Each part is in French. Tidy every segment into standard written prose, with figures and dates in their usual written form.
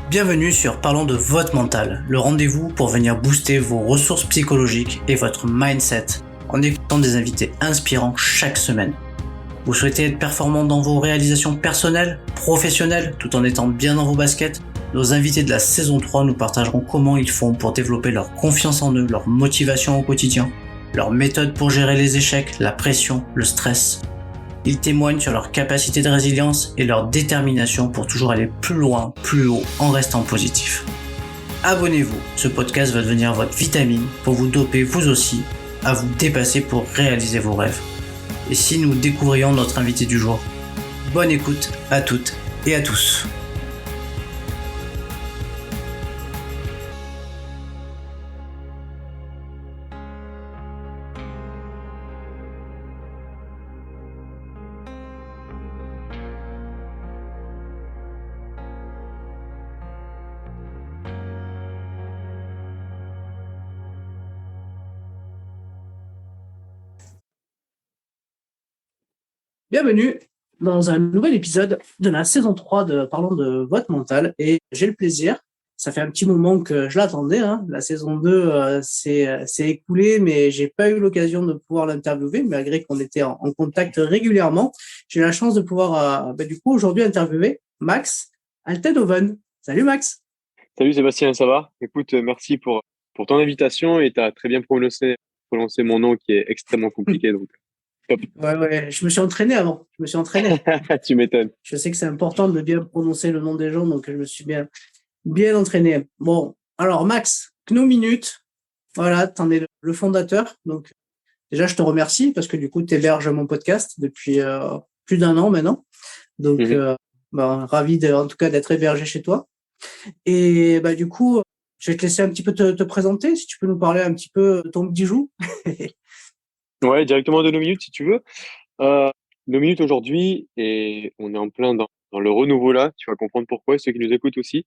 Bienvenue sur Parlons de votre mental, le rendez-vous pour venir booster vos ressources psychologiques et votre mindset en écoutant des invités inspirants chaque semaine. Vous souhaitez être performant dans vos réalisations personnelles, professionnelles, tout en étant bien dans vos baskets? Nos invités de la saison 3 nous partageront comment ils font pour développer leur confiance en eux, leur motivation au quotidien, leurs méthodes pour gérer les échecs, la pression, le stress. Ils témoignent sur leur capacité de résilience et leur détermination pour toujours aller plus loin, plus haut, en restant positif. Abonnez-vous, ce podcast va devenir votre vitamine pour vous doper vous aussi à vous dépasser pour réaliser vos rêves. Et si nous découvrions notre invité du jour? Bonne écoute à toutes et à tous. Bienvenue dans un nouvel épisode de la saison 3 de Parlons de votre mental. Et j'ai le plaisir, ça fait un petit moment que je l'attendais, la saison 2 s'est écoulée, mais j'ai pas eu l'occasion de pouvoir l'interviewer, malgré qu'on était en contact régulièrement. J'ai la chance de pouvoir du coup aujourd'hui interviewer Max Altenhoven. Salut Max. Salut Sébastien, ça va? Écoute, merci pour ton invitation et tu as très bien prononcé mon nom qui est extrêmement compliqué. Donc, top. Ouais, je me suis entraîné avant. Tu m'étonnes. Je sais que c'est important de bien prononcer le nom des gens, donc je me suis bien entraîné. Bon, alors Max, Kno Minute, voilà, t'en es le fondateur. Donc déjà, je te remercie parce que du coup, tu héberges mon podcast depuis plus d'un an maintenant. Donc, ravi en tout cas d'être hébergé chez toi. Et du coup, je vais te laisser un petit peu te présenter. Si tu peux nous parler un petit peu de ton bijou. Ouais, directement de nos minutes si tu veux. Nos minutes aujourd'hui, et on est en plein dans le renouveau là, tu vas comprendre pourquoi, ceux qui nous écoutent aussi.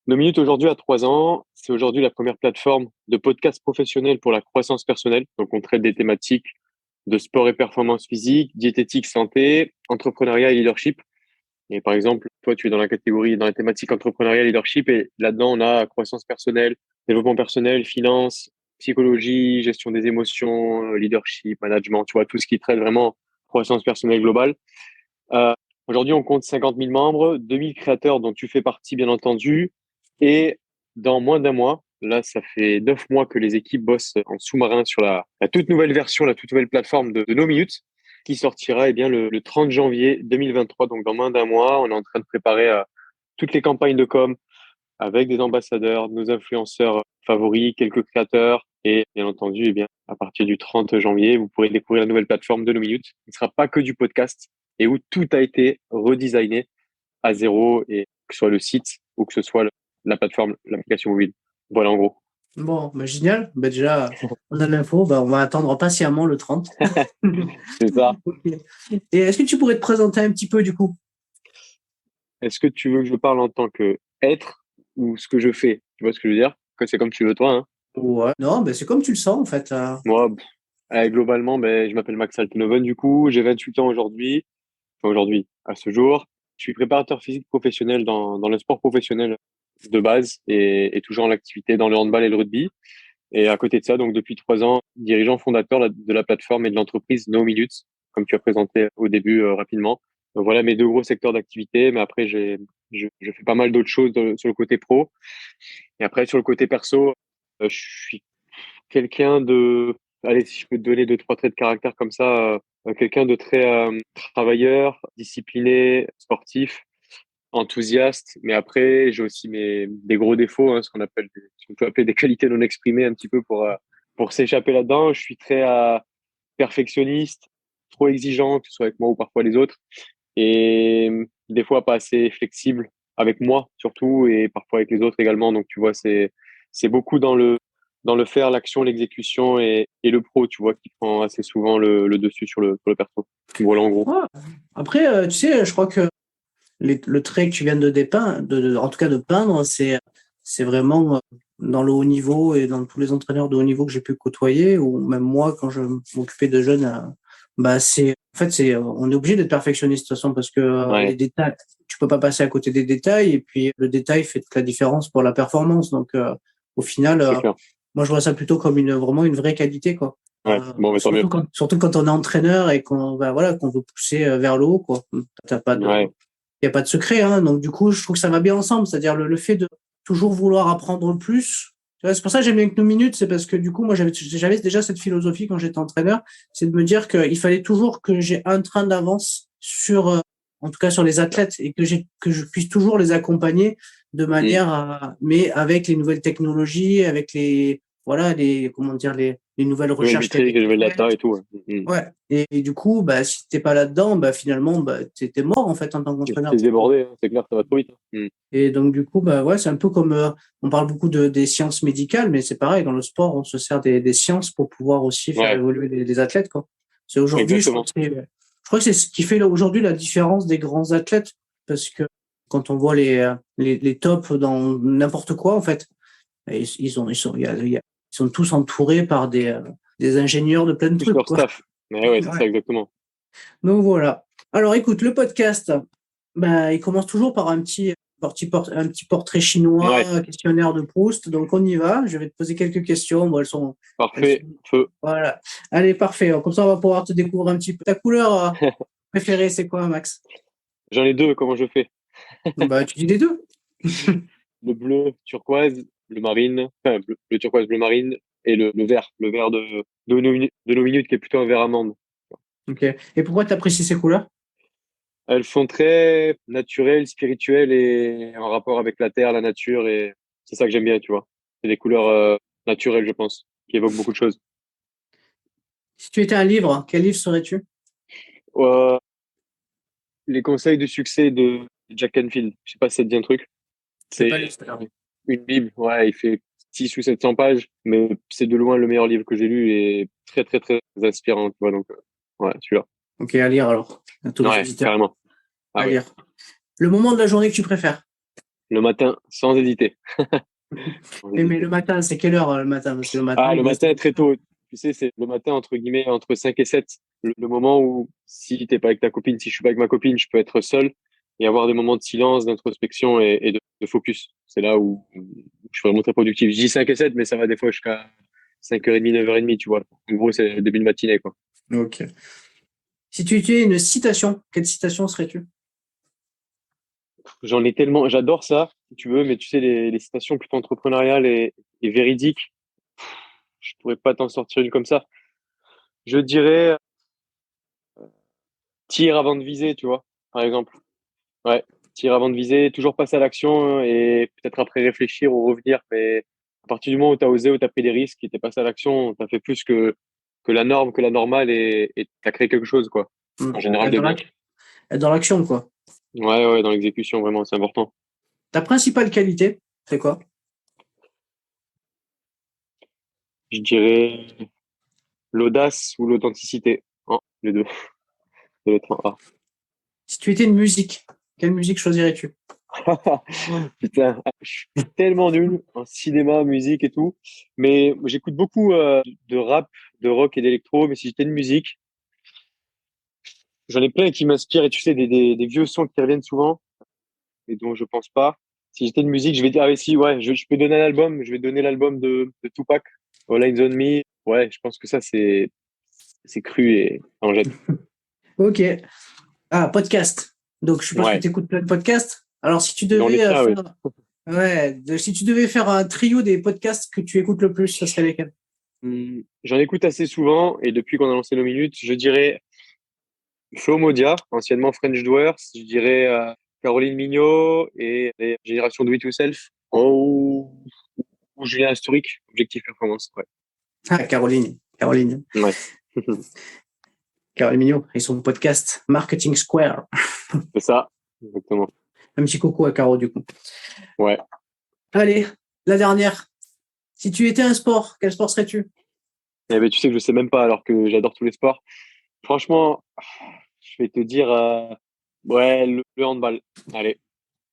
Nos minutes aujourd'hui à 3 ans, c'est aujourd'hui la première plateforme de podcast professionnel pour la croissance personnelle. Donc on traite des thématiques de sport et performance physique, diététique, santé, entrepreneuriat et leadership. Et par exemple, toi, tu es dans la catégorie, dans la thématique entrepreneuriat, leadership, et là-dedans, on a croissance personnelle, développement personnel, finance, psychologie, gestion des émotions, leadership, management, tu vois, tout ce qui traite vraiment croissance personnelle globale. Euh, Aujourd'hui, on compte 50 000 membres, 2000 créateurs dont tu fais partie, bien entendu, et dans moins d'un mois, là, ça fait 9 mois que les équipes bossent en sous-marin sur la toute nouvelle version, la toute nouvelle plateforme de No Minutes, qui sortira le 30 janvier 2023, donc dans moins d'un mois. On est en train de préparer toutes les campagnes de com avec des ambassadeurs, nos influenceurs favoris, quelques créateurs. Et bien entendu, à partir du 30 janvier, vous pourrez découvrir la nouvelle plateforme de No Minutes. Il ne sera pas que du podcast et où tout a été redesigné à zéro, et que ce soit le site ou que ce soit la plateforme, l'application mobile. Voilà en gros. Bon, génial. Déjà, on a l'info. On va attendre patiemment le 30. C'est ça. Okay. Et est-ce que tu pourrais te présenter un petit peu du coup? Est-ce que tu veux que je parle en tant que être ou ce que je fais? Tu vois ce que je veux dire? Que c'est comme tu veux toi, hein? Ouais. Non, c'est comme tu le sens en fait. Moi, globalement, je m'appelle Max Altenhoven du coup, j'ai 28 ans aujourd'hui. Enfin, aujourd'hui, à ce jour. Je suis préparateur physique professionnel dans le sport professionnel de base et toujours en activité dans le handball et le rugby. Et à côté de ça, donc depuis 3 ans, dirigeant fondateur de la plateforme et de l'entreprise No Minutes, comme tu as présenté au début rapidement. Donc voilà mes deux gros secteurs d'activité. Mais après, je fais pas mal d'autres choses sur le côté pro. Et après, sur le côté perso, je suis quelqu'un de, allez, si je peux te donner deux, trois traits de caractère comme ça, quelqu'un de très travailleur, discipliné, sportif, enthousiaste. Mais après, j'ai aussi des gros défauts, ce qu'on peut appeler des qualités non exprimées un petit peu pour s'échapper là-dedans. Je suis très perfectionniste, trop exigeant, que ce soit avec moi ou parfois les autres, et des fois pas assez flexible avec moi surtout, et parfois avec les autres également. Donc tu vois, c'est beaucoup dans le faire, l'action, l'exécution et le pro, tu vois, qui prend assez souvent le dessus sur le perso. Voilà en gros. Ouais. Après, tu sais, je crois que le trait que tu viens de dépeindre, en tout cas de peindre, c'est vraiment dans le haut niveau et dans tous les entraîneurs de haut niveau que j'ai pu côtoyer, ou même moi quand je m'occupais de jeunes Bah en fait on est obligé d'être perfectionniste de toute façon parce que les Ouais, détails, tu peux pas passer à côté des détails et puis le détail fait toute la différence pour la performance. Donc au final, c'est clair. moi je vois ça plutôt comme vraiment une vraie qualité quoi. Ouais, bon, mais tant mieux. Surtout quand on est entraîneur et qu'on veut pousser vers le haut quoi. T'as pas de Ouais, Il y a pas de secret hein. Donc du coup, je trouve que ça va bien ensemble, c'est-à-dire le fait de toujours vouloir apprendre plus. Tu vois, c'est pour ça que j'aime bien que nos minutes, c'est parce que du coup, moi j'avais déjà cette philosophie quand j'étais entraîneur, c'est de me dire qu'il fallait toujours que j'ai un train d'avance sur en tout cas sur les athlètes et que je puisse toujours les accompagner de mm. manière mais avec les nouvelles technologies, avec les comment dire les nouvelles Nouvelle recherches qui avaient métrique, été nouvelle data faites. et tout. Ouais. Ouais. Et du coup, si t'es pas là-dedans, finalement, t'es mort en fait en tant Tu te qu'entraîneur. laisses déborder, hein, c'est clair, ça va trop vite. Et donc du coup, ouais, c'est un peu comme on parle beaucoup des sciences médicales, mais c'est pareil dans le sport, on se sert des sciences pour pouvoir aussi faire Ouais, évoluer les athlètes, quoi. C'est aujourd'hui, exactement. je crois que c'est ce qui fait aujourd'hui la différence des grands athlètes, parce que quand on voit les tops dans n'importe quoi, en fait, ils sont tous entourés par des ingénieurs de plein de Plus trucs, leur quoi. staff. Mais ouais, c'est ça, Ouais. exactement. Donc voilà. Alors écoute, le podcast, il commence toujours par un petit portrait chinois, Ouais, un questionnaire de Proust. Donc on y va. Je vais te poser quelques questions. Bon, elles sont, parfait, feu. voilà. Allez, parfait. Comme ça, on va pouvoir te découvrir un petit peu. Ta couleur préférée, c'est quoi, Max? J'en ai deux, comment je fais? Bah, tu dis les deux. Le bleu turquoise, le marine, enfin, le turquoise bleu marine, et le vert de nos minutes qui est plutôt un vert amande. Ok. Et pourquoi tu apprécies ces couleurs? Elles sont très naturelles, spirituelles et en rapport avec la terre, la nature, et c'est ça que j'aime bien, tu vois. C'est des couleurs naturelles, je pense, qui évoquent beaucoup de choses. Si tu étais un livre, quel livre serais-tu? Euh, les conseils de succès de Jack Canfield, je sais pas si ça te dit un truc. Je l'ai C'est pas lu, c'est une bible, ouais, il fait 6 ou 700 pages, mais c'est de loin le meilleur livre que j'ai lu et très, très, très inspirant, tu vois, donc, ouais, celui-là. Ok, à lire alors. À tous les Ouais, auditeurs, carrément. Ah à ouais. lire. Le moment de la journée que tu préfères? Le matin, sans hésiter. Sans Mais le hésiter. matin, c'est quelle heure le matin? Parce que le matin, Ah, il le me reste. matin, très tôt. Tu sais, c'est le matin, entre guillemets, entre 5 et 7. Le moment où, si t'es pas avec ta copine, si je suis pas avec ma copine, je peux être seul et avoir des moments de silence, d'introspection et de focus. C'est là où je suis vraiment très productif. Je dis 5 et 7, mais ça va des fois jusqu'à 5h30, 9h30, tu vois. En gros, c'est le début de matinée, quoi. Ok. Si tu étais une citation, quelle citation serais-tu? J'en ai tellement, j'adore ça, si tu veux, mais tu sais, les citations plutôt entrepreneuriales et véridiques, je pourrais pas t'en sortir une comme ça. Je dirais, tire avant de viser, tu vois, par exemple. Ouais, tire avant de viser, toujours passer à l'action et peut-être après réfléchir ou revenir. Mais à partir du moment où tu as osé, où tu as pris des risques et tu es passé à l'action, tu as fait plus que la norme, que la normale et tu as créé quelque chose, quoi. En général, Être de dans bon. être dans l'action, quoi. Ouais, ouais, dans l'exécution, vraiment, c'est important. Ta principale qualité, c'est quoi? Je dirais l'audace ou l'authenticité. Hein, les deux. Ça doit être un A. Si tu étais une musique, quelle musique choisirais-tu? Putain, je suis tellement nul en cinéma, musique et tout. Mais j'écoute beaucoup de rap, de rock et d'électro. Mais si j'étais de musique, j'en ai plein qui m'inspirent. Et tu sais, des vieux sons qui reviennent souvent et dont je pense pas. Si j'étais de musique, je vais dire, ah oui, si, ouais, je peux donner un album. Je vais donner l'album de Tupac, All Eyes on Me. Ouais, je pense que ça, c'est cru et en jette. Ok. Ah, podcast. Donc, je suppose que Ouais, tu écoutes plein de podcasts. Alors, j'en ai plein, oui. si tu devais faire un trio des podcasts que tu écoutes le plus, ça serait lesquels? J'en écoute assez souvent et depuis qu'on a lancé nos minutes, je dirais Flo Modia, anciennement French Doers, je dirais Caroline Mignot et les générations Do It Yourself ou Julien Asturic, Objectif Performance. Ouais. Ah, Caroline. Caroline. Ouais. Caroline Mignot et son podcast Marketing Square. C'est ça, exactement. Un petit coucou à Caro, du coup. Ouais. Allez, la dernière. Si tu étais un sport, quel sport serais-tu? Eh ben, tu sais que je sais même pas alors que j'adore tous les sports. Franchement, je vais te dire ouais, le handball. Allez.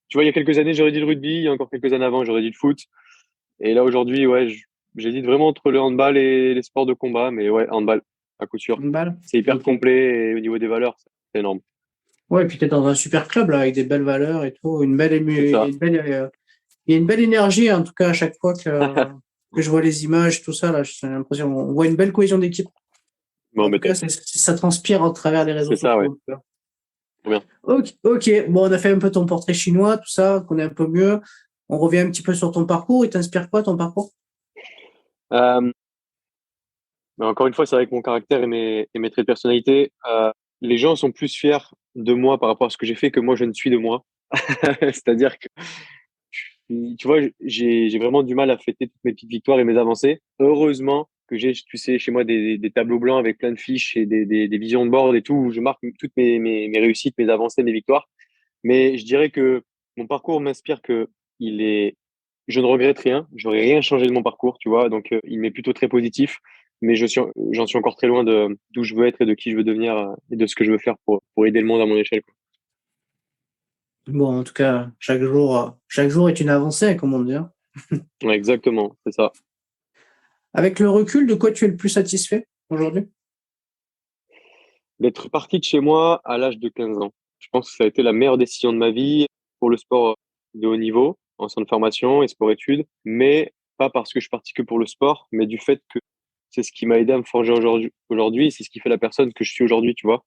Tu vois, il y a quelques années, j'aurais dit le rugby, il y a encore quelques années avant, j'aurais dit le foot. Et là, aujourd'hui, ouais, j'hésite vraiment entre le handball et les sports de combat, mais ouais, handball. à coup sûr. Une balle. C'est hyper Ok. complet et au niveau des valeurs, c'est énorme. Ouais, et puis t'es dans un super club là, avec des belles valeurs et tout, C'est ça. il y a une belle énergie en tout cas à chaque fois que je vois les images, tout ça là, j'ai l'impression on voit une belle cohésion d'équipe. Bon, En mais tout cas, top. ça transpire à travers les réseaux C'est ça, ouais. sociaux. Trop bien. Ok, ok. Bon, on a fait un peu ton portrait chinois, tout ça, qu'on est un peu mieux. On revient un petit peu sur ton parcours. Il t'inspire quoi ton parcours? Euh, mais encore une fois, c'est avec mon caractère et mes traits de personnalité. Les gens sont plus fiers de moi par rapport à ce que j'ai fait que moi, je ne suis de moi. C'est-à-dire que, tu vois, j'ai vraiment du mal à fêter toutes mes petites victoires et mes avancées. Heureusement que j'ai, tu sais, chez moi des tableaux blancs avec plein de fiches et des visions de board et tout, où je marque toutes mes réussites, mes avancées, mes victoires. Mais je dirais que mon parcours m'inspire que il est, je ne regrette rien, j'aurais rien changé de mon parcours, tu vois, donc il m'est plutôt très positif, mais j'en suis encore très loin de d'où je veux être et de qui je veux devenir et de ce que je veux faire pour aider le monde à mon échelle, quoi. Bon, en tout cas, chaque jour est une avancée, comme on dit, hein. Ouais, exactement, c'est ça. Avec le recul, de quoi tu es le plus satisfait aujourd'hui? D'être parti de chez moi à l'âge de 15 ans. Je pense que ça a été la meilleure décision de ma vie pour le sport de haut niveau, en centre de formation et sport-études, mais pas parce que je suis parti que pour le sport, mais du fait que c'est ce qui m'a aidé à me forger aujourd'hui, c'est ce qui fait la personne que je suis aujourd'hui, tu vois.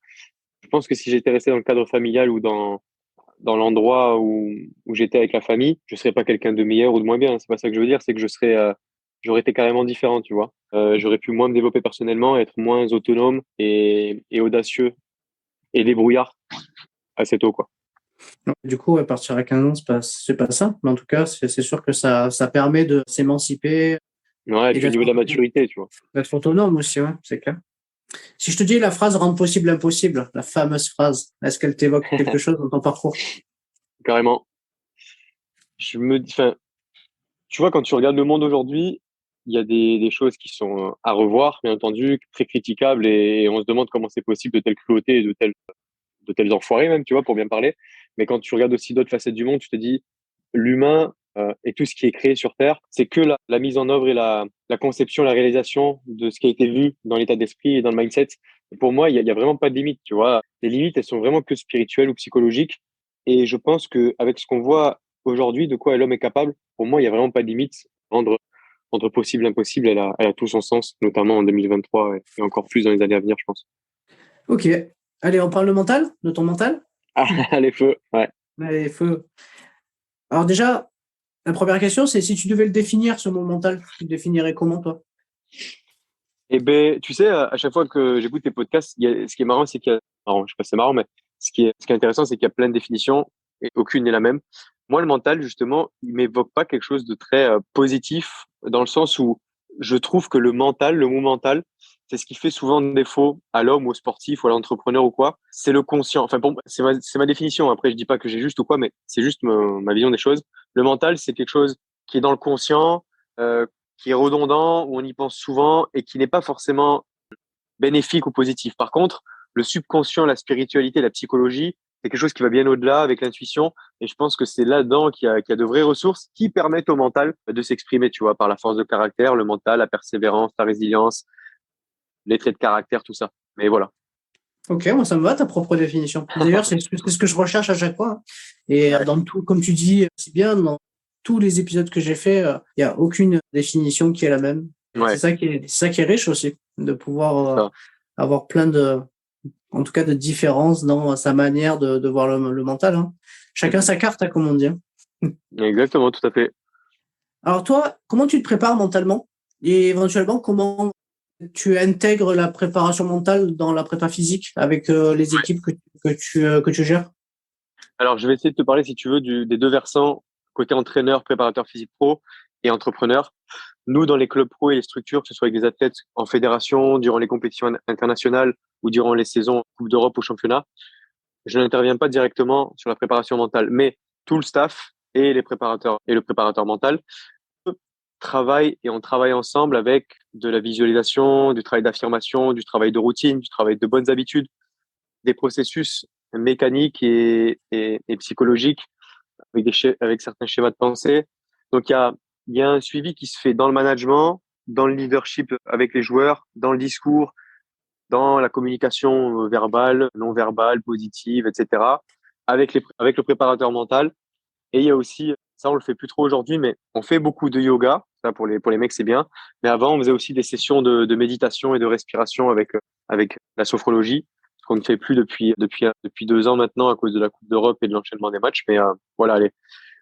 Je pense que si j'étais resté dans le cadre familial ou dans l'endroit où j'étais avec la famille, je serais pas quelqu'un de meilleur ou de moins bien. C'est pas ça que je veux dire, c'est que j'aurais été carrément différent, tu vois. J'aurais pu moins me développer personnellement, être moins autonome et audacieux et débrouillard assez tôt, quoi. Du coup, ouais, partir à 15 ans, c'est pas ça. Mais en tout cas, c'est sûr que ça permet de s'émanciper Ouais, et et puis au niveau de la maturité, tu vois. d'être autonome aussi, ouais, c'est clair. Si je te dis la phrase rendre possible l'impossible, la fameuse phrase, est-ce qu'elle t'évoque quelque chose dans ton parcours? Carrément. Enfin, tu vois, quand tu regardes le monde aujourd'hui, il y a des choses qui sont à revoir, bien entendu, très critiquables, et on se demande comment c'est possible de telles cruautés et de tels enfoirés même, tu vois, pour bien parler. Mais quand tu regardes aussi d'autres facettes du monde, tu te dis, l'humain et tout ce qui est créé sur Terre, c'est que la mise en œuvre et la conception, la réalisation de ce qui a été vu dans l'état d'esprit et dans le mindset. Et pour moi, il y a vraiment pas de limite, tu vois. Les limites, elles sont vraiment que spirituelles ou psychologiques. Et je pense que avec ce qu'on voit aujourd'hui, de quoi l'homme est capable, pour moi, il y a vraiment pas de limite. Rendre possible l'impossible, elle a tout son sens, notamment en 2023 et encore plus dans les années à venir, je pense. Ok. Allez, on parle de ton mental? Ah, les feux, ouais. Allez, feu. Alors déjà, la première question, c'est si tu devais le définir, ce mot mental, tu le définirais comment, toi? Eh ben, tu sais, à chaque fois que j'écoute tes podcasts, ce qui est marrant, c'est qu'il y a, marrant, je sais pas si c'est marrant, mais ce qui est intéressant, c'est qu'il y a plein de définitions et aucune n'est la même. Moi, le mental, justement, il m'évoque pas quelque chose de très positif dans le sens où je trouve que le mot mental, c'est ce qui fait souvent défaut à l'homme, ou au sportif, ou à l'entrepreneur ou quoi. C'est le conscient. Enfin, bon, c'est ma définition. Après, je dis pas que j'ai juste ou quoi, mais c'est juste ma vision des choses. Le mental, c'est quelque chose qui est dans le conscient, euh, qui est redondant, où on y pense souvent et qui n'est pas forcément bénéfique ou positif. Par contre, le subconscient, la spiritualité, la psychologie, c'est quelque chose qui va bien au-delà avec l'intuition. Et je pense que c'est là-dedans qu'il y a de vraies ressources qui permettent au mental de s'exprimer, tu vois, par la force de caractère, le mental, la persévérance, la résilience, les traits de caractère, tout ça. Mais voilà. Ok, moi ça me va ta propre définition. D'ailleurs, c'est ce que je recherche à chaque fois, hein. Et Ouais. dans tout, comme tu dis, c'est bien, dans tous les épisodes que j'ai fait, il y a aucune définition qui est la même. Et Ouais, c'est ça qui est riche aussi, de pouvoir c'est ça. avoir plein en tout cas, de différences dans sa manière de voir le mental, hein. Chacun sa carte, hein, comme on dit, hein. Exactement, tout à fait. Alors toi, comment tu te prépares mentalement? Et éventuellement, comment tu intègres la préparation mentale dans la prépa physique avec les équipes que tu gères? Alors, je vais essayer de te parler, si tu veux, des deux versants, côté entraîneur, préparateur physique pro et entrepreneur. Nous, dans les clubs pro et les structures, que ce soit avec des athlètes en fédération, durant les compétitions internationales ou durant les saisons Coupe d'Europe ou championnat, je n'interviens pas directement sur la préparation mentale, mais tout le staff et les préparateurs et le préparateur mental travaillent et on travaille ensemble avec de la visualisation, du travail d'affirmation, du travail de routine, du travail de bonnes habitudes, des processus mécaniques et psychologiques avec avec certains schémas de pensée. Donc il y a un suivi qui se fait dans le management, dans le leadership avec les joueurs, dans le discours, dans la communication verbale, non verbale, positive, etc., avec le préparateur mental. Et il y a aussi, ça on le fait plus trop aujourd'hui, mais on fait beaucoup de yoga. Ça pour les mecs c'est bien. Mais avant on faisait aussi des sessions de méditation et de respiration avec la sophrologie, ce qu'on ne fait plus depuis 2 ans maintenant à cause de la Coupe d'Europe et de l'enchaînement des matchs. Mais voilà, allez,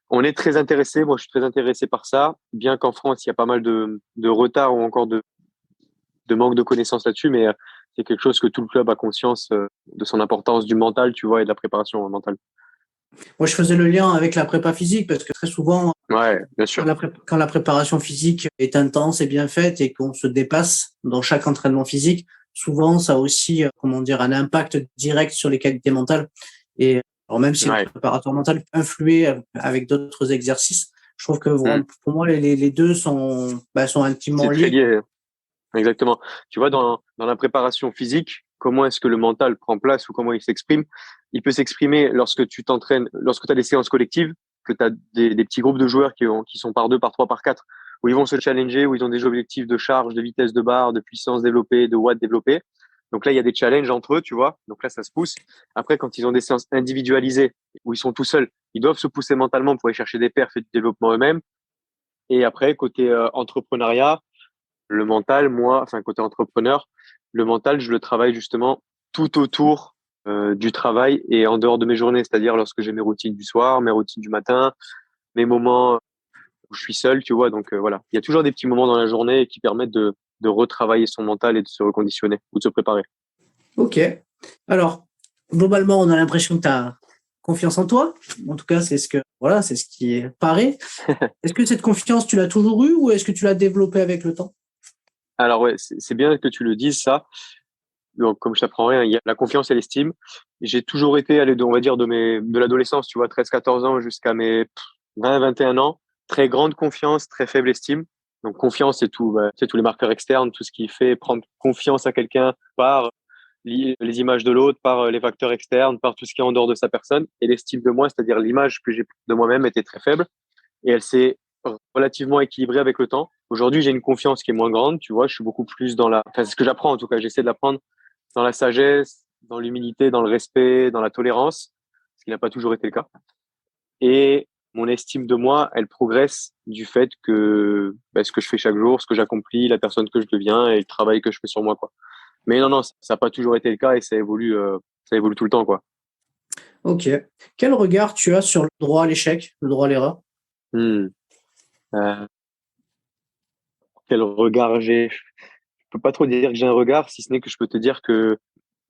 on est très intéressé. Moi je suis très intéressé par ça, bien qu'en France il y a pas mal de retard ou encore de manque de connaissances là-dessus, mais c'est quelque chose que tout le club a conscience de son importance du mental, tu vois, et de la préparation mentale. Moi, je faisais le lien avec la prépa physique parce que très souvent, Ouais, bien sûr. quand la préparation physique est intense et bien faite et qu'on se dépasse dans chaque entraînement physique, souvent, ça a aussi, comment dire, un impact direct sur les qualités mentales. Et alors, même si le Ouais, préparateur mental peut influer avec d'autres exercices, je trouve que hmm. pour moi, les deux sont intimement C'est très liés. lié. Exactement. Tu vois, dans la préparation physique, comment est-ce que le mental prend place ou comment il s'exprime? Il peut s'exprimer lorsque tu t'entraînes, lorsque tu as des séances collectives, que tu as des petits groupes de joueurs qui sont par deux, par trois, par quatre, où ils vont se challenger, où ils ont des objectifs de charge, de vitesse de barre, de puissance développée, de watts développés. Donc là, il y a des challenges entre eux, tu vois. Donc là, ça se pousse. Après, quand ils ont des séances individualisées, où ils sont tout seuls, ils doivent se pousser mentalement pour aller chercher des perfs et du développement eux-mêmes. Et après, côté entrepreneuriat, le mental, moi, enfin côté entrepreneur, le mental, je le travaille justement tout autour du travail et en dehors de mes journées, c'est-à-dire lorsque j'ai mes routines du soir, mes routines du matin, mes moments où je suis seul, tu vois. Donc voilà, il y a toujours des petits moments dans la journée qui permettent de retravailler son mental et de se reconditionner ou de se préparer. Ok. Alors, globalement, on a l'impression que tu as confiance en toi. En tout cas, c'est ce qui paraît. Est-ce que cette confiance, tu l'as toujours eue ou est-ce que tu l'as développée avec le temps? Alors ouais, c'est bien que tu le dises ça. Donc comme je t'apprends rien, il y a la confiance et l'estime. J'ai toujours été, allez, on va dire de l'adolescence, tu vois, 13-14 ans jusqu'à mes 20-21 ans, très grande confiance, très faible estime. Donc confiance, c'est tout, bah, c'est tous les marqueurs externes, tout ce qui fait prendre confiance à quelqu'un par les images de l'autre, par les facteurs externes, par tout ce qui est en dehors de sa personne. Et l'estime de moi, c'est-à-dire l'image que j'ai de moi-même, était très faible et elle s'est relativement équilibrée avec le temps. Aujourd'hui, j'ai une confiance qui est moins grande, tu vois, je suis beaucoup plus enfin, c'est ce que j'apprends en tout cas, j'essaie de l'apprendre dans la sagesse, dans l'humilité, dans le respect, dans la tolérance, ce qui n'a pas toujours été le cas. Et mon estime de moi, elle progresse du fait que ce que je fais chaque jour, ce que j'accomplis, la personne que je deviens et le travail que je fais sur moi, quoi. Mais non, non, ça n'a pas toujours été le cas et ça évolue tout le temps, quoi. Ok. Quel regard tu as sur le droit à l'échec, le droit à l'erreur? Hmm. Euh, Quel regard j'ai? Je peux pas trop dire que j'ai un regard, si ce n'est que je peux te dire que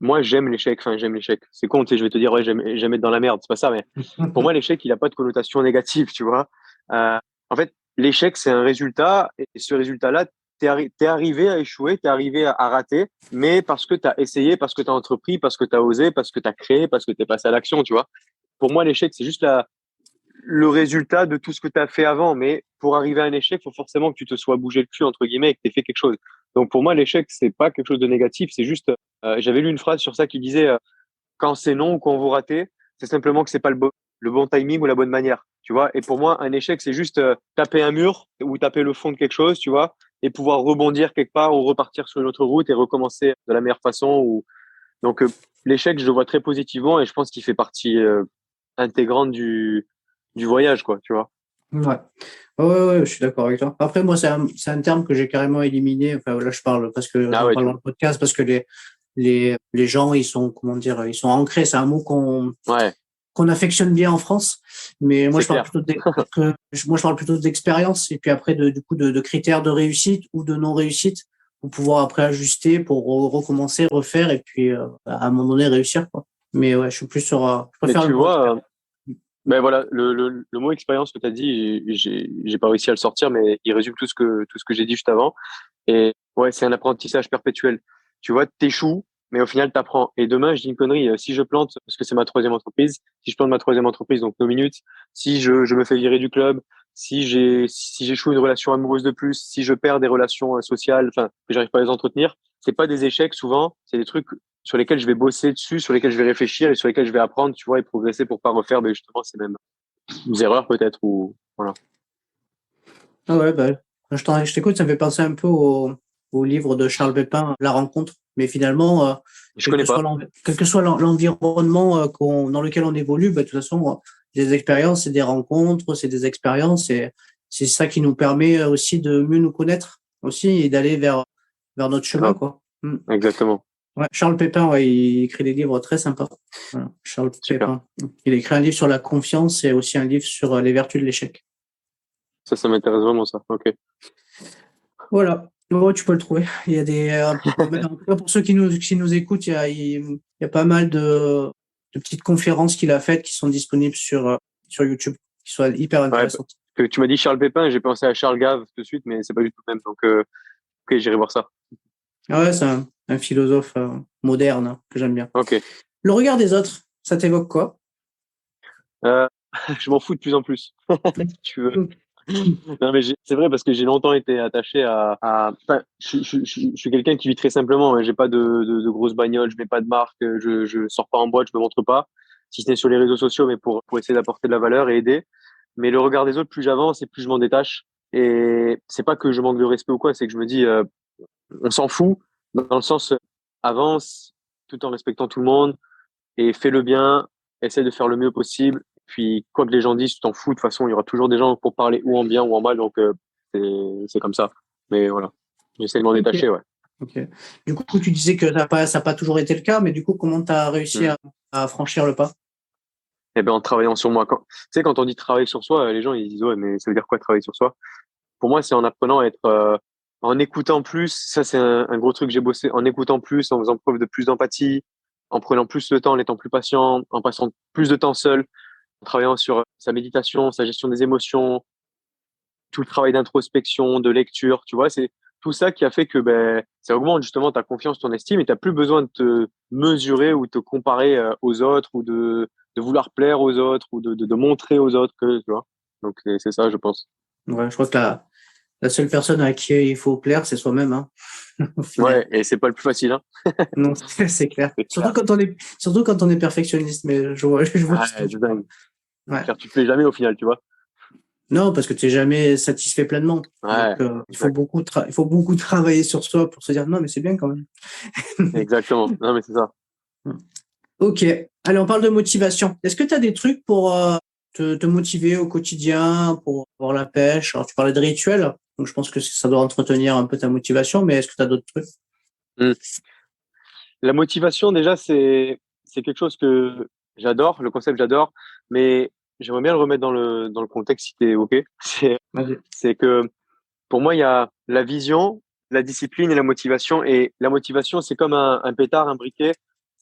moi, j'aime l'échec. Enfin, j'aime l'échec. C'est con, tu sais, je vais te dire, ouais, j'aime être dans la merde. C'est pas ça, mais pour moi, l'échec, il a pas de connotation négative, tu vois. En fait, l'échec, c'est un résultat, et ce résultat-là, t'es arrivé à échouer, t'es arrivé à rater, mais parce que t'as essayé, parce que t'as entrepris, parce que t'as osé, parce que t'as créé, parce que t'es passé à l'action, tu vois. Pour moi, l'échec, c'est juste le résultat de tout ce que tu as fait avant. Mais pour arriver à un échec, il faut forcément que tu te sois bougé le cul, entre guillemets, et que tu aies fait quelque chose. Donc pour moi, l'échec, c'est pas quelque chose de négatif. C'est juste, j'avais lu une phrase sur ça qui disait, quand c'est non ou quand vous ratez, c'est simplement que c'est pas le bon timing ou la bonne manière. Tu vois. Et pour moi, un échec, c'est juste taper un mur ou taper le fond de quelque chose, tu vois, et pouvoir rebondir quelque part ou repartir sur une autre route et recommencer de la meilleure façon. Donc l'échec, je le vois très positivement et je pense qu'il fait partie intégrante du voyage, quoi, tu vois. Ouais. Ouais, je suis d'accord avec toi. Après, moi, c'est un terme que j'ai carrément éliminé. Enfin, là, je parle parce que Ah j'en ouais, parle tu dans vois. le podcast parce que les gens, ils sont, comment dire, ils sont ancrés. C'est un mot Ouais, qu'on affectionne bien en France. Mais moi, c'est clair. moi, je parle plutôt d'expérience et puis après, du coup, de critères de réussite ou de non-réussite pour pouvoir après ajuster, pour recommencer, refaire et puis, à un moment donné, réussir, quoi. Mais ouais, je suis plus je Mais préfère tu le mot vois, expérience. ben voilà, le mot expérience que tu as dit, j'ai pas réussi à le sortir, mais il résume tout ce que j'ai dit juste avant. Et ouais, c'est un apprentissage perpétuel. Tu vois, t'échoues, mais au final, t'apprends. Et demain, je dis une connerie, si je plante, parce que c'est ma troisième entreprise, si je plante ma troisième entreprise, donc nos minutes, si je me fais virer du club, si j'échoue une relation amoureuse de plus, si je perds des relations sociales, enfin, que j'arrive pas à les entretenir, c'est pas des échecs souvent, c'est des trucs sur lesquels je vais bosser dessus, sur lesquels je vais réfléchir et sur lesquels je vais apprendre, tu vois, et progresser pour pas refaire, ben justement, ces mêmes erreurs peut-être ou voilà. Ah ouais, bah, je t'écoute, ça me fait penser un peu au livre de Charles Pépin, La rencontre. Mais finalement, Je connais pas. quel que soit l'environnement dans lequel on évolue, de toute façon, des expériences, c'est des rencontres, c'est des expériences, et c'est ça qui nous permet aussi de mieux nous connaître aussi et d'aller vers notre chemin, Grave. quoi. Exactement. Ouais, Charles Pépin, ouais, il écrit des livres très sympas. Voilà, Charles Super. Pépin. Il a écrit un livre sur la confiance et aussi un livre sur les vertus de l'échec. Ça m'intéresse vraiment, ça. Ok. Voilà. Ouais, tu peux le trouver. Il y a en tout cas, pour ceux qui nous écoutent, il y a pas mal de petites conférences qu'il a faites qui sont disponibles sur YouTube, qui sont hyper Ouais, intéressantes. que tu m'as dit Charles Pépin, j'ai pensé à Charles Gave tout de suite, mais c'est pas du tout le même. Donc, ok, j'irai voir ça. Ah ouais, c'est un philosophe moderne que j'aime bien. Ok. Le regard des autres, ça t'évoque quoi? Euh, je m'en fous de plus en plus. Si tu veux. Non, mais c'est vrai parce que j'ai longtemps été attaché enfin, je suis quelqu'un qui vit très simplement. Hein. J'ai pas de grosses bagnoles, je mets pas de marque, je sors pas en boîte, je me montre pas. Si ce n'est sur les réseaux sociaux, mais pour essayer d'apporter de la valeur et aider. Mais le regard des autres, plus j'avance et plus je m'en détache. Et c'est pas que je manque de respect ou quoi, c'est que je me dis, on s'en fout dans le sens, avance tout en respectant tout le monde et fais le bien, essaie de faire le mieux possible. Puis, quoi que les gens disent, tu t'en fous. De toute façon, il y aura toujours des gens pour parler ou en bien ou en mal. Donc, c'est comme ça. Mais voilà. J'essaie de m'en Ok. détacher, ouais. Ok. Du coup, tu disais que ça n'a pas toujours été le cas, mais du coup, comment tu as réussi Hmm. à franchir le pas? Eh ben, en travaillant sur moi. Tu sais, quand on dit travailler sur soi, les gens, ils disent, ouais, mais ça veut dire quoi travailler sur soi? Pour moi, c'est en apprenant à être, en écoutant plus. Ça, c'est un gros truc que j'ai bossé. En écoutant plus, en faisant preuve de plus d'empathie, en prenant plus le temps, en étant plus patient, en passant plus de temps seul, en travaillant sur sa méditation, sa gestion des émotions, tout le travail d'introspection, de lecture, tu vois, c'est tout ça qui a fait que ben, ça augmente justement ta confiance, ton estime, et tu n'as plus besoin de te mesurer ou te comparer aux autres, ou de vouloir plaire aux autres, ou de montrer aux autres que, tu vois. Donc, c'est ça, je pense. Ouais, je crois que la seule personne à qui il faut plaire, c'est soi-même, hein, au final. Ouais, et c'est pas le plus facile, hein. Non, c'est clair. C'est clair. Surtout quand on est perfectionniste, mais je vois Ouais, ce que tu c'est parles. dingue. Ouais. Car tu te plais jamais au final, tu vois. Non, parce que tu n'es jamais satisfait pleinement. Donc, Ouais, exact. il faut beaucoup travailler sur soi pour se dire non, mais c'est bien quand même. Exactement. Non, mais c'est ça. Ok. Allez, on parle de motivation. Est-ce que tu as des trucs pour te motiver au quotidien, pour avoir la pêche? Alors, tu parlais de rituels, donc je pense que ça doit entretenir un peu ta motivation, mais est-ce que tu as d'autres trucs? Hmm. La motivation, déjà, c'est quelque chose que j'adore, le concept, j'adore, mais j'aimerais bien le remettre dans le contexte si t'es OK. C'est, Vas-y. c'est que pour moi, il y a la vision, la discipline et la motivation. Et la motivation, c'est comme un pétard, un briquet.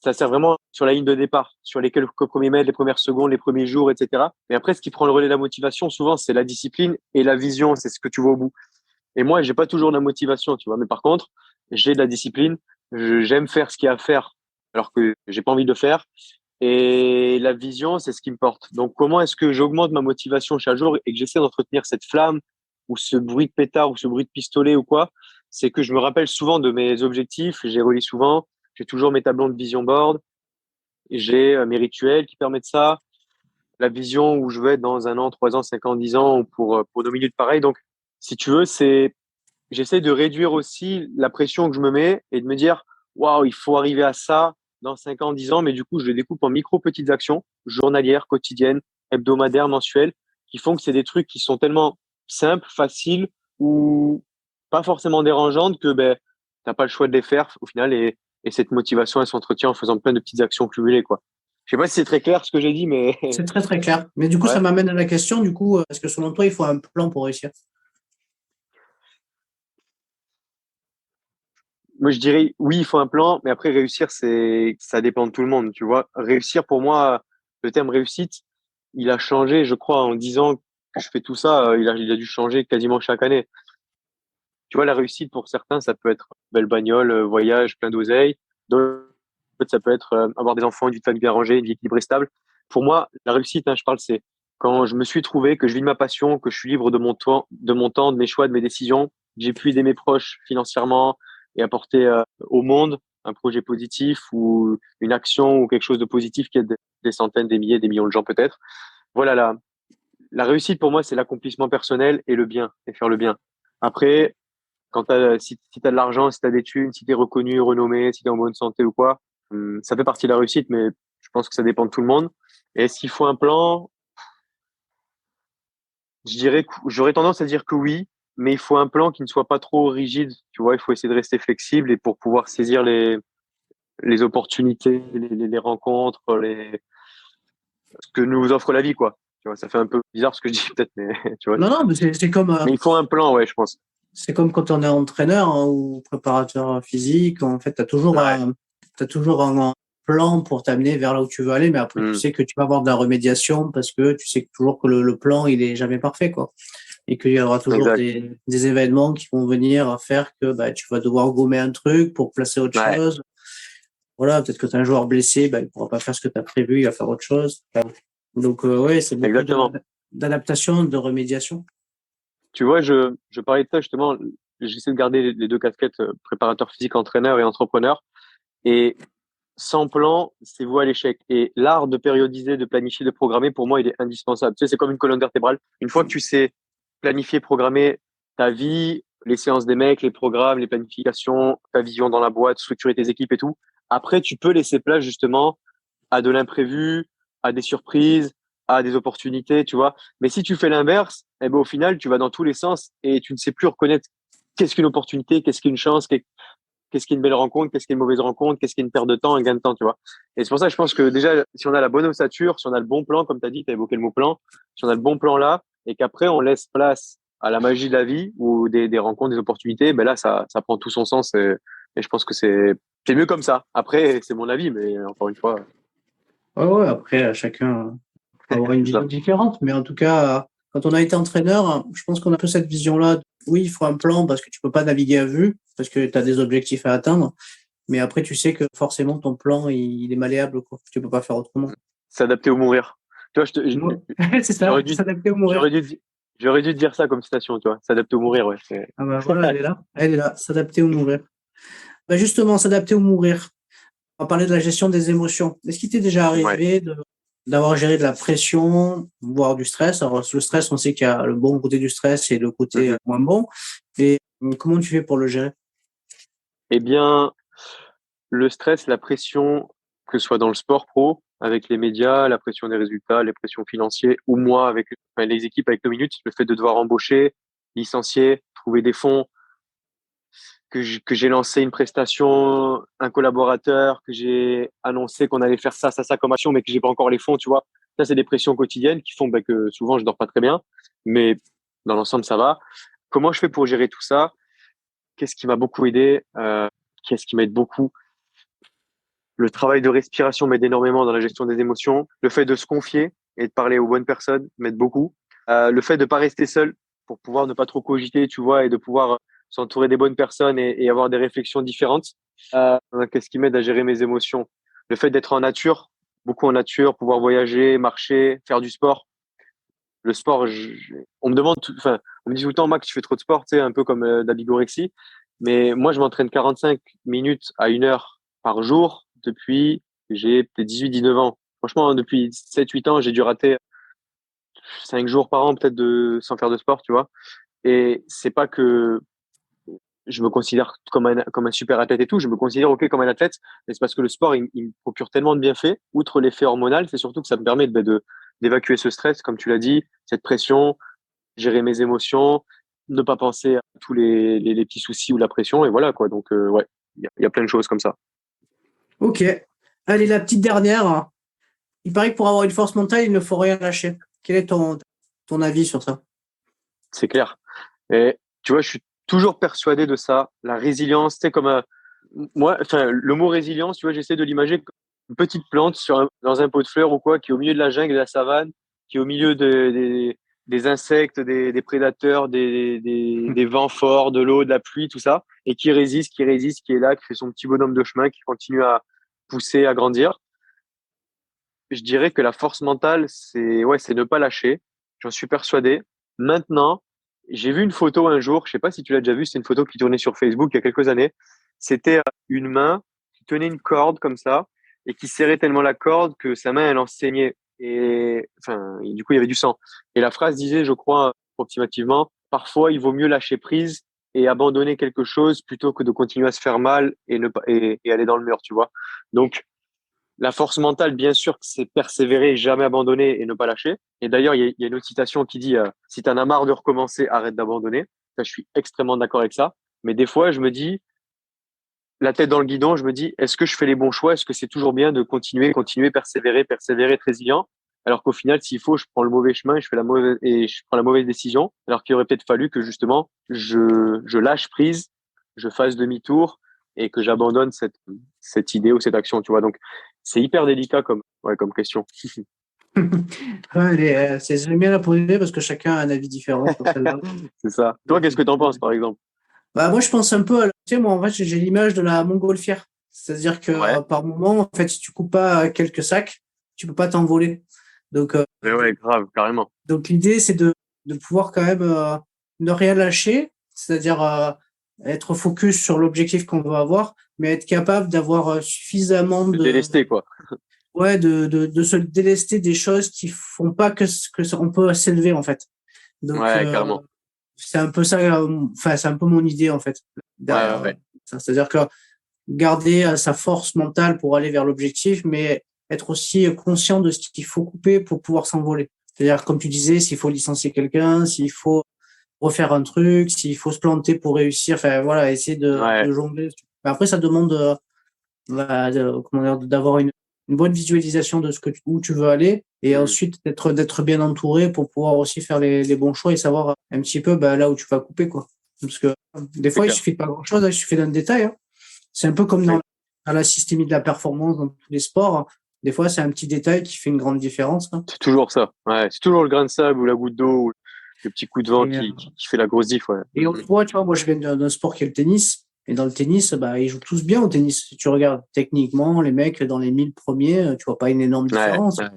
Ça sert vraiment sur la ligne de départ, sur les quelques premiers mètres, les premières secondes, les premiers jours, etc. Mais après, ce qui prend le relais de la motivation, souvent, c'est la discipline et la vision, c'est ce que tu vois au bout. Et moi, j'ai pas toujours la motivation, tu vois. Mais par contre, j'ai de la discipline. J'aime faire ce qu'il y a à faire, alors que j'ai pas envie de le faire. Et la vision, c'est ce qui me porte. Donc, comment est-ce que j'augmente ma motivation chaque jour et que j'essaie d'entretenir cette flamme ou ce bruit de pétard ou ce bruit de pistolet ou quoi? C'est que je me rappelle souvent de mes objectifs. Je les relis souvent. J'ai toujours mes tableaux de vision board. J'ai mes rituels qui permettent ça. La vision où je veux être dans 1 an, 3 ans, 5 ans, 10 ans ou pour 2 minutes pareil. Donc, si tu veux, j'essaie de réduire aussi la pression que je me mets et de me dire, waouh, il faut arriver à ça dans 5 ans, 10 ans. Mais du coup, je le découpe en micro petites actions, journalières, quotidiennes, hebdomadaires, mensuelles, qui font que c'est des trucs qui sont tellement simples, faciles ou pas forcément dérangeantes que ben, t'as pas le choix de les faire au final. Et cette motivation, elle s'entretient en faisant plein de petites actions cumulées, quoi. Je sais pas si c'est très clair ce que j'ai dit, mais C'est très très clair. Mais du coup, ça ouais. m'amène à la question, du coup, est-ce que selon toi, il faut un plan pour réussir? Moi, je dirais oui, il faut un plan, mais après réussir, ça dépend de tout le monde, tu vois. Réussir pour moi, le terme réussite, il a changé, je crois, en 10 ans que je fais tout ça, il a dû changer quasiment chaque année. Tu vois, la réussite pour certains, ça peut être belle bagnole, voyage, plein d'oseille. D'autres, ça peut être avoir des enfants, une vie de famille bien rangée, une vie équilibrée, stable. Pour moi, la réussite, hein, je parle, c'est quand je me suis trouvé, que je vis de ma passion, que je suis libre de mes choix, de mes décisions, que j'ai pu aider mes proches financièrement et apporter au monde un projet positif ou une action ou quelque chose de positif qui aide des centaines, des milliers, des millions de gens peut-être. Voilà, la réussite pour moi, c'est l'accomplissement personnel et le bien, et faire le bien. Après, si t'as de l'argent, si t'as des thunes, si t'es reconnu, renommé, si t'es en bonne santé ou quoi, ça fait partie de la réussite, mais je pense que ça dépend de tout le monde. Et est-ce qu'il faut un plan? J'aurais tendance à dire que oui, mais il faut un plan qui ne soit pas trop rigide. Tu vois, il faut essayer de rester flexible et pour pouvoir saisir les opportunités, les rencontres, ce que nous offre la vie, quoi. Tu vois, ça fait un peu bizarre ce que je dis peut-être, mais tu vois. Non, non, mais Mais il faut un plan, ouais, je pense. c'est comme quand on est entraîneur hein, ou préparateur physique. En fait, Ouais. t'as toujours un plan pour t'amener vers là où tu veux aller, mais après, tu Mm. sais que tu vas avoir de la remédiation parce que tu sais toujours que le plan, il est jamais parfait, quoi. Et qu'il y aura toujours Exact. des événements qui vont venir faire que bah, tu vas devoir gommer un truc pour placer autre Ouais. chose. Voilà, peut-être que tu as un joueur blessé, bah, il pourra pas faire ce que tu as prévu, il va faire autre chose. Donc, ouais, c'est beaucoup Exactement. d'adaptation, de remédiation. Tu vois, je parlais de ça justement. J'essaie de garder les deux casquettes, préparateur physique, entraîneur et entrepreneur. Et sans plan, c'est voué à l'échec. Et l'art de périodiser, de planifier, de programmer, pour moi, il est indispensable. Tu sais, c'est comme une colonne vertébrale. Une fois que tu sais planifier, programmer ta vie, les séances des mecs, les programmes, les planifications, ta vision dans la boîte, structurer tes équipes et tout, après, tu peux laisser place justement à de l'imprévu, à des surprises, à des opportunités, tu vois. Mais si tu fais l'inverse, eh ben, au final, tu vas dans tous les sens et tu ne sais plus reconnaître qu'est-ce qu'une opportunité, qu'est-ce qu'une chance, qu'est-ce qui est une belle rencontre, qu'est-ce qui est une mauvaise rencontre, qu'est-ce qui est une perte de temps, un gain de temps, tu vois. Et c'est pour ça que je pense que déjà, si on a la bonne ossature, si on a le bon plan, comme tu as dit, tu as évoqué le mot plan, si on a le bon plan là, et qu'après on laisse place à la magie de la vie ou des rencontres, des opportunités, ben là, ça prend tout son sens et je pense que c'est mieux comme ça. Après, c'est mon avis, mais encore une fois, Ouais, ouais, après, chacun peut avoir une c'est vision ça. différente, mais en tout cas, quand on a été entraîneur, je pense qu'on a un peu cette vision-là. Oui, il faut un plan parce que tu peux pas naviguer à vue, parce que tu as des objectifs à atteindre, mais après, tu sais que forcément, ton plan, il est malléable, quoi. Tu peux pas faire autrement. S'adapter ou mourir. Tu vois, Ouais. C'est ça, j'aurais dû, s'adapter ou mourir. j'aurais dû, j'aurais dû te dire ça comme citation, tu vois. S'adapter ou mourir, ouais. Ah bah voilà, elle est là. Elle est là, s'adapter ou mourir. Bah justement, s'adapter ou mourir. On va parler de la gestion des émotions. Est-ce qu'il t'est déjà Ouais. arrivé d'avoir géré de la pression, voire du stress? Alors, le stress, on sait qu'il y a le bon côté du stress et le côté Mhm. moins bon. Et comment tu fais pour le gérer? Eh bien, le stress, la pression, que ce soit dans le sport pro, avec les médias, la pression des résultats, les pressions financières, ou moi avec enfin, les équipes avec nos minutes, le fait de devoir embaucher, licencier, trouver des fonds, que j'ai lancé une prestation, un collaborateur, que j'ai annoncé qu'on allait faire ça comme action, mais que j'ai pas encore les fonds, tu vois. Ça, c'est des pressions quotidiennes qui font bah, que souvent je dors pas très bien, mais dans l'ensemble, ça va. Comment je fais pour gérer tout ça? Qu'est-ce qui m'a beaucoup aidé? Qu'est-ce qui m'aide beaucoup? Le travail de respiration m'aide énormément dans la gestion des émotions. Le fait de se confier et de parler aux bonnes personnes m'aide beaucoup. Le fait de pas rester seul pour pouvoir ne pas trop cogiter, tu vois, et de pouvoir s'entourer des bonnes personnes et avoir des réflexions différentes. Qu'est-ce qui m'aide à gérer mes émotions? Le fait d'être en nature, beaucoup en nature, pouvoir voyager, marcher, faire du sport. Le sport, on me demande, enfin, on me dit tout le temps, Max, tu fais trop de sport, tu sais, un peu comme de la bigorexie. Mais moi, je m'entraîne 45 minutes à 1 heure par jour depuis que j'ai peut-être 18-19 ans. Franchement, hein, depuis 7-8 ans, j'ai dû rater 5 jours par an, peut-être sans faire de sport, tu vois. Et c'est pas que je me considère comme un super athlète et tout, je me considère OK comme un athlète, mais c'est parce que le sport, il me procure tellement de bienfaits, outre l'effet hormonal, c'est surtout que ça me permet d'évacuer ce stress, comme tu l'as dit, cette pression, gérer mes émotions, ne pas penser à tous les petits soucis ou la pression, et voilà, quoi. Donc, ouais, il y a plein de choses comme ça. Ok. Allez, la petite dernière. Il paraît que pour avoir une force mentale, il ne faut rien lâcher. Quel est ton avis sur ça? C'est clair. Et tu vois, je suis toujours persuadé de ça. La résilience, c'est comme moi, enfin, le mot résilience, tu vois, j'essaie de l'imager comme une petite plante dans un pot de fleurs ou quoi, qui est au milieu de la jungle, de la savane, qui est au milieu des insectes, des prédateurs, des vents forts, de l'eau, de la pluie, tout ça, et qui résiste, qui est là, qui fait son petit bonhomme de chemin, qui continue à pousser, à grandir. Je dirais que la force mentale, c'est ne pas lâcher. J'en suis persuadé. Maintenant, j'ai vu une photo un jour, je sais pas si tu l'as déjà vu, c'est une photo qui tournait sur Facebook il y a quelques années. C'était une main qui tenait une corde comme ça et qui serrait tellement la corde que sa main, elle en saignait. Et enfin, du coup, il y avait du sang. Et la phrase disait, je crois, approximativement, parfois, il vaut mieux lâcher prise et abandonner quelque chose plutôt que de continuer à se faire mal et ne pas et aller dans le mur, tu vois. Donc la force mentale, bien sûr, que c'est persévérer, jamais abandonner et ne pas lâcher. Et d'ailleurs, il y a une autre citation qui dit si t'en as marre de recommencer, arrête d'abandonner. Ça, je suis extrêmement d'accord avec ça. Mais des fois, je me dis, la tête dans le guidon, je me dis, est-ce que je fais les bons choix? Est-ce que c'est toujours bien de continuer, persévérer, être résilient? Alors qu'au final, s'il faut, je prends le mauvais chemin, et je prends la mauvaise décision. Alors qu'il aurait peut-être fallu que justement, je lâche prise, je fasse demi-tour et que j'abandonne cette idée ou cette action, tu vois. Donc, c'est hyper délicat comme question. Ouais, j'aime bien la poser parce que chacun a un avis différent sur celle-là. C'est ça. Toi, qu'est-ce que t'en penses, par exemple? Bah, moi, je pense un peu tu sais, moi, en fait, j'ai l'image de la montgolfière. C'est-à-dire que, Ouais. par moment, en fait, si tu coupes pas quelques sacs, tu peux pas t'envoler. Donc, Ouais, grave, carrément. donc l'idée, c'est de pouvoir quand même, ne rien lâcher. C'est-à-dire, être focus sur l'objectif qu'on veut avoir, mais être capable d'avoir suffisamment De délester, quoi. ouais, de se délester des choses qui font pas on peut s'élever, en fait. Donc, Ouais, carrément. c'est un peu ça, enfin, c'est un peu mon idée, en fait, Ouais, derrière ouais. ça. C'est-à-dire que garder sa force mentale pour aller vers l'objectif, mais être aussi conscient de ce qu'il faut couper pour pouvoir s'envoler. C'est-à-dire, comme tu disais, s'il faut licencier quelqu'un, s'il faut refaire un truc, s'il faut se planter pour réussir, enfin, voilà, essayer Ouais. de jongler. Mais après, ça demande, comment dire, d'avoir une bonne visualisation de où tu veux aller et Mhm. ensuite d'être bien entouré pour pouvoir aussi faire les bons choix et savoir un petit peu là où tu vas couper, quoi. Parce que des C'est fois, il clair. suffit de pas grand-chose, il suffit d'un détail. Hein. C'est un peu comme Oui. dans la systémie de la performance dans tous les sports. Des fois, c'est un petit détail qui fait une grande différence. Hein. C'est toujours ça. Ouais. C'est toujours le grain de sable ou la goutte d'eau ou le petit coup de vent Et, qui fait la grosse diff, ouais. et on le voit, tu vois, moi, je viens d'un sport qui est le tennis. Et dans le tennis, ils jouent tous bien au tennis. Si tu regardes techniquement, les mecs dans les 1000 premiers, tu vois pas une énorme Ouais. différence. Ouais.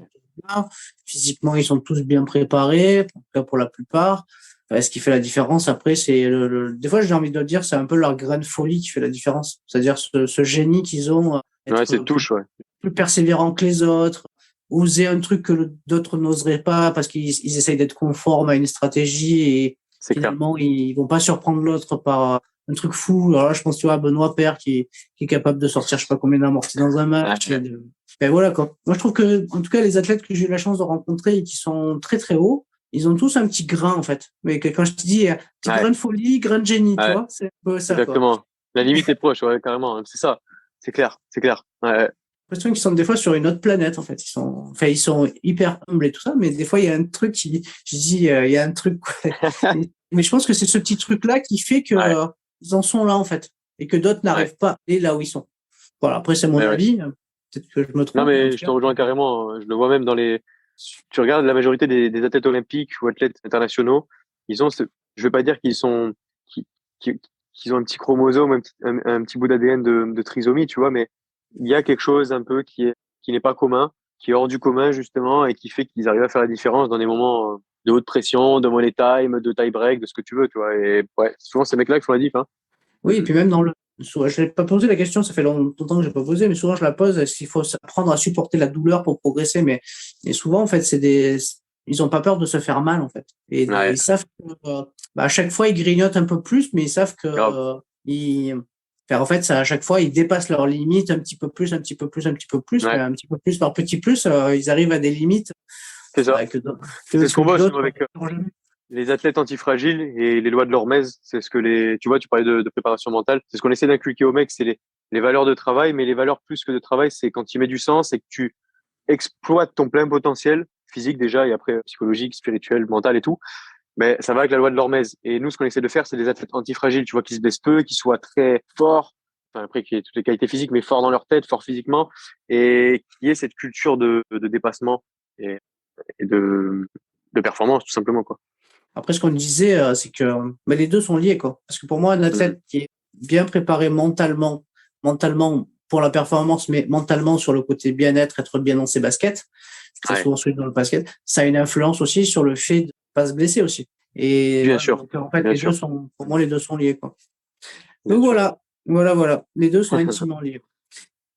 Physiquement, ils sont tous bien préparés, en tout cas pour la plupart. Ce qui fait la différence, après, c'est des fois, j'ai envie de le dire, c'est un peu leur grain de folie qui fait la différence. C'est-à-dire ce génie qu'ils ont, Ouais, être c'est touche, ouais. plus persévérants que les autres, oser un truc que d'autres n'oseraient pas parce qu'ils essayent d'être conformes à une stratégie et C'est clair. finalement, ils vont pas surprendre l'autre par un truc fou. Alors là, je pense, tu vois, à Benoît Paire qui est capable de sortir, je sais pas combien d'amortis dans un match. Ouais. Ben voilà, quoi. Moi, je trouve que, en tout cas, les athlètes que j'ai eu la chance de rencontrer et qui sont très, très hauts, ils ont tous un petit grain, en fait. Mais quand je te dis, petit Ouais. grain de folie, grain de génie, tu Ouais. vois, c'est un peu ça, quoi. Exactement. La limite est proche, ouais, carrément. C'est ça. C'est clair. C'est clair. Ouais. J'ai l'impression qu'ils sont des fois sur une autre planète, en fait. Ils sont hyper humbles et tout ça, mais des fois, il y a un truc je dis, il y a un truc, quoi. Mais je pense que c'est ce petit truc-là qui fait que, Ouais. ils en sont là, en fait. Et que d'autres Ouais. n'arrivent pas à aller là où ils sont. Voilà. Après, c'est mon Ouais, ouais. avis. Peut-être que je me Non, trompe, mais en mais tout je cas. te rejoins carrément. Je le vois même tu regardes la majorité des athlètes olympiques ou athlètes internationaux, ils ont je vais pas dire qu'ils, qu'ils qu'ils ont un petit chromosome, un petit bout d'ADN de trisomie, tu vois, mais il y a quelque chose un peu qui n'est pas commun, qui est hors du commun, justement, et qui fait qu'ils arrivent à faire la différence dans des moments de haute pression, de money time, de tie break, de ce que tu veux, tu vois. Et ouais, souvent, ces mecs-là qui font la diff, hein. Oui, et puis même je n'ai pas posé la question, ça fait longtemps que je n'ai pas posé, mais souvent je la pose, est-ce qu'il faut apprendre à supporter la douleur pour progresser? Mais souvent, en fait, ils ont pas peur de se faire mal, en fait. Et Ouais, ils savent que, à chaque fois, ils grignotent un peu plus, mais ils savent que, grave. enfin, en fait, ça, à chaque fois, ils dépassent leurs limites un petit peu plus, un petit peu plus, un petit peu plus, mais Ouais, un petit peu plus par petit plus, ils arrivent à des limites, c'est ça. que C'est ce qu'on voit aussi d'autres avec n'auront jamais. les athlètes antifragiles et les lois de l'Hormèse, c'est ce que tu vois, tu parlais de préparation mentale, c'est ce qu'on essaie d'inculquer aux mecs, c'est les valeurs de travail, mais les valeurs plus que de travail, c'est quand tu mets du sens et que tu exploites ton plein potentiel physique déjà et après psychologique, spirituel, mental et tout. Mais ça va avec la loi de l'Hormèse. Et nous, ce qu'on essaie de faire, c'est des athlètes antifragiles, tu vois, qui se blessent peu, qui soient très forts, enfin, après, qui aient toutes les qualités physiques, mais forts dans leur tête, forts physiquement, et qui aient cette culture de dépassement et, et de performance, tout simplement, quoi. Après, ce qu'on disait, c'est que les deux sont liés, quoi. Parce que pour moi, un Mhm. athlète qui est bien préparé mentalement pour la performance, mais mentalement sur le côté bien-être, être bien dans ses baskets, c'est Ouais, souvent celui dans le basket, ça a une influence aussi sur le fait de pas se blesser aussi. Et bien voilà, sûr, donc en fait, bien sûr, pour moi, les deux sont liés, quoi. bien Donc sûr. voilà. Les deux sont intimement liés.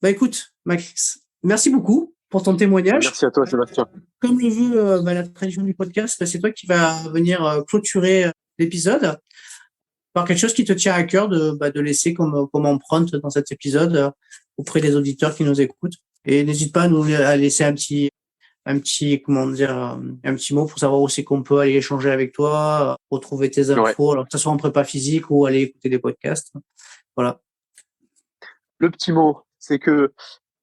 Bah écoute, Max, merci beaucoup pour ton témoignage. Merci à toi, Sébastien. Comme le veut la tradition du podcast, c'est toi qui vas venir clôturer l'épisode. par quelque chose qui te tient à cœur de laisser comme empreinte dans cet épisode auprès des auditeurs qui nous écoutent. Et n'hésite pas à laisser un petit mot pour savoir où c'est qu'on peut aller échanger avec toi, retrouver tes infos, alors que ce soit en prépa physique ou aller écouter des podcasts. Voilà. Le petit mot, c'est que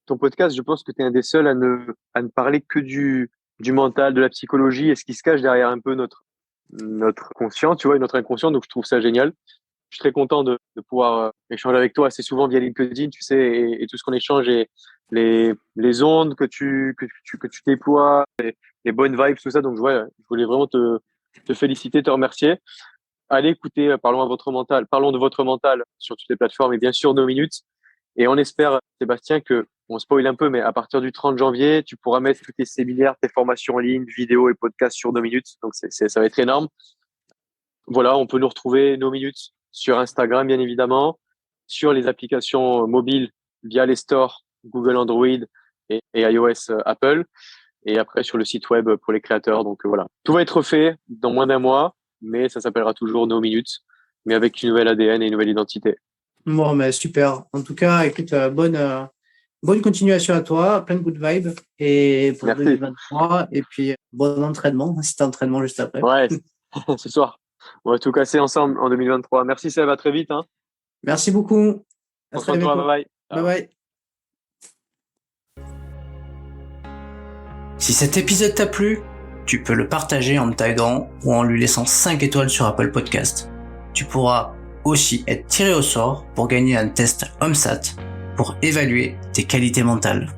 ton podcast, je pense que tu es un des seuls à ne parler que du mental, de la psychologie et ce qui se cache derrière un peu notre conscient, tu vois, et notre inconscient. Donc, je trouve ça génial. Je suis très content de pouvoir échanger avec toi assez souvent via LinkedIn, tu sais, et tout ce qu'on échange et les ondes que tu déploies, les bonnes vibes, tout ça. Donc, ouais, je voulais vraiment te féliciter, te remercier. Allez écouter Parlons de votre mental sur toutes les plateformes et bien sûr nos minutes. Et on espère, Sébastien, que on spoil un peu, mais à partir du 30 janvier, tu pourras mettre tous tes séminaires, tes formations en ligne, vidéos et podcasts sur nos minutes. Donc, ça va être énorme. Voilà, on peut nous retrouver nos minutes sur Instagram, bien évidemment, sur les applications mobiles via les stores Google Android et iOS Apple, et après sur le site web pour les créateurs. Donc voilà, tout va être fait dans moins d'un mois, mais ça s'appellera toujours nos minutes, mais avec une nouvelle ADN et une nouvelle identité. Bon, mais super. En tout cas, écoute, bonne continuation à toi, plein de good vibes et pour Merci. 2023 et puis bon entraînement, si t'as entraînement juste après. Ouais, ce soir. On va tout casser ensemble en 2023. Merci Seb, à très vite. Hein. Merci beaucoup. À très bientôt. Bye bye. Bye bye. Si cet épisode t'a plu, tu peux le partager en me taguant ou en lui laissant 5 étoiles sur Apple Podcast. Tu pourras aussi être tiré au sort pour gagner un test OMSAT pour évaluer tes qualités mentales.